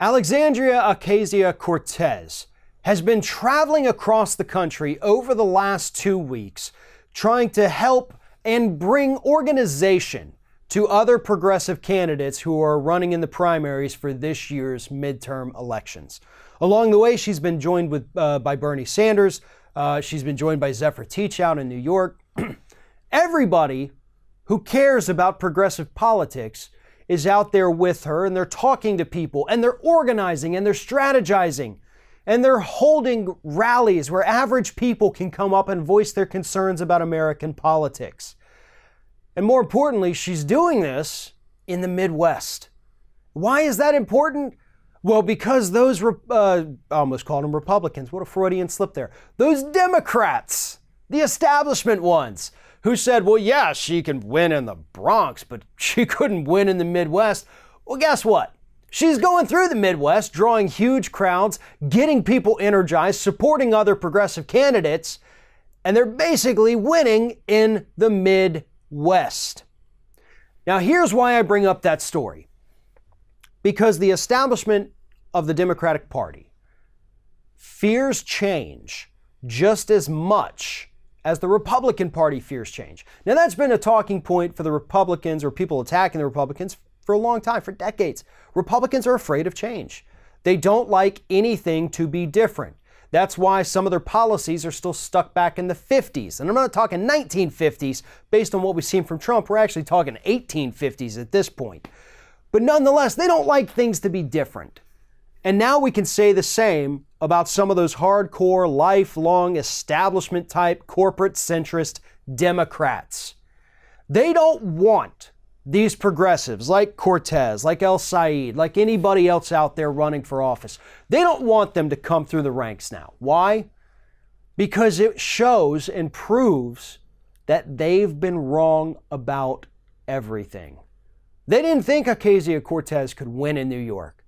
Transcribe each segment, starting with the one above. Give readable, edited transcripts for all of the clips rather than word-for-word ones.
Alexandria Ocasio-Cortez has been traveling across the country over the last 2 weeks, trying to help and bring organization to other progressive candidates who are running in the primaries for this year's midterm elections. Along the way, she's been joined by Bernie Sanders. She's been joined by Zephyr Teachout in New York. Everybody who cares about progressive politics is out there with her, and they're talking to people, and they're organizing, and they're strategizing, and they're holding rallies where average people can come up and voice their concerns about American politics. And more importantly, she's doing this in the Midwest. Why is that important? Well, because those, I almost called them Republicans. What a Freudian slip there. Those Democrats, the establishment ones, who said, well, yeah, she can win in the Bronx, but she couldn't win in the Midwest. Well, guess what? She's going through the Midwest, drawing huge crowds, getting people energized, supporting other progressive candidates, and they're basically winning in the Midwest. Now, here's why I bring up that story. Because the establishment of the Democratic Party fears change just as much as the Republican Party fears change. Now, that's been a talking point for the Republicans, or people attacking the Republicans, for a long time, for decades. Republicans are afraid of change. They don't like anything to be different. That's why some of their policies are still stuck back in the 50s. And I'm not talking 1950s based on what we've seen from Trump. We're actually talking 1850s at this point. But nonetheless, they don't like things to be different. And now we can say the same about some of those hardcore, lifelong, establishment-type, corporate-centrist Democrats. They don't want these progressives like Cortez, like El Said, like anybody else out there running for office. They don't want them to come through the ranks now. Why? Because it shows and proves that they've been wrong about everything. They didn't think Ocasio-Cortez could win in New York.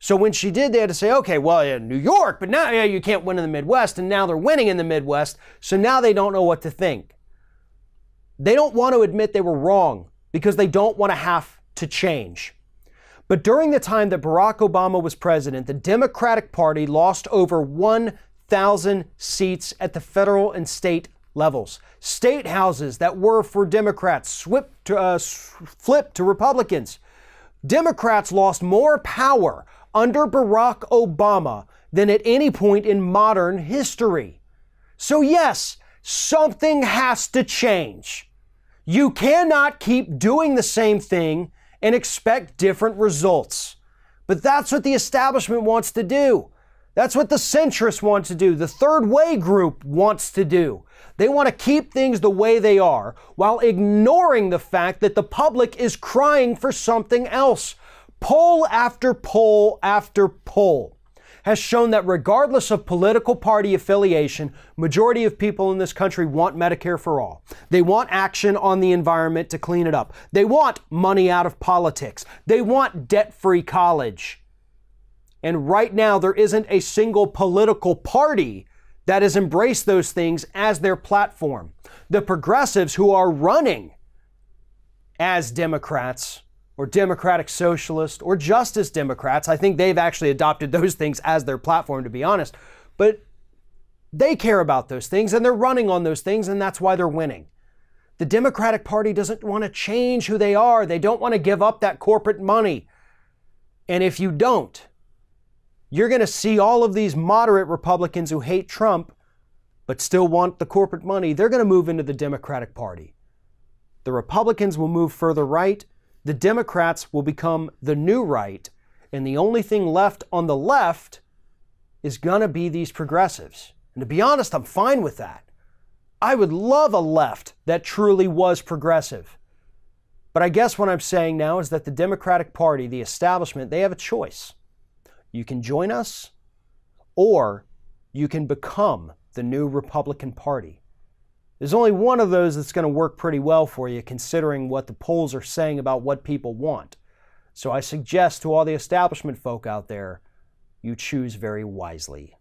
So when she did, they had to say, okay, well, yeah, New York, but now you can't win in the Midwest, and now they're winning in the Midwest, so now they don't know what to think. They don't want to admit they were wrong because they don't want to have to change. But during the time that Barack Obama was president, the Democratic Party lost over 1,000 seats at the federal and state levels. State houses that were for Democrats flipped to Republicans. Democrats lost more power under Barack Obama than at any point in modern history. So yes, something has to change. You cannot keep doing the same thing and expect different results. But that's what the establishment wants to do. That's what the centrists want to do. The third way group wants to do. They want to keep things the way they are while ignoring the fact that the public is crying for something else. Poll after poll after poll has shown that regardless of political party affiliation, majority of people in this country want Medicare for all. They want action on the environment to clean it up. They want money out of politics. They want debt-free college. And right now, there isn't a single political party that has embraced those things as their platform. The progressives who are running as Democrats or Democratic Socialists or Justice Democrats, I think they've actually adopted those things as their platform, to be honest. But they care about those things and they're running on those things, and that's why they're winning. The Democratic Party doesn't want to change who they are. They don't want to give up that corporate money. And if you don't, you're going to see all of these moderate Republicans who hate Trump but still want the corporate money. They're going to move into the Democratic Party. The Republicans will move further right. The Democrats will become the new right. And the only thing left on the left is going to be these progressives. And to be honest, I'm fine with that. I would love a left that truly was progressive. But I guess what I'm saying now is that the Democratic Party, the establishment, they have a choice. You can join us, or you can become the new Republican Party. There's only one of those that's going to work pretty well for you, considering what the polls are saying about what people want. So I suggest to all the establishment folk out there, you choose very wisely.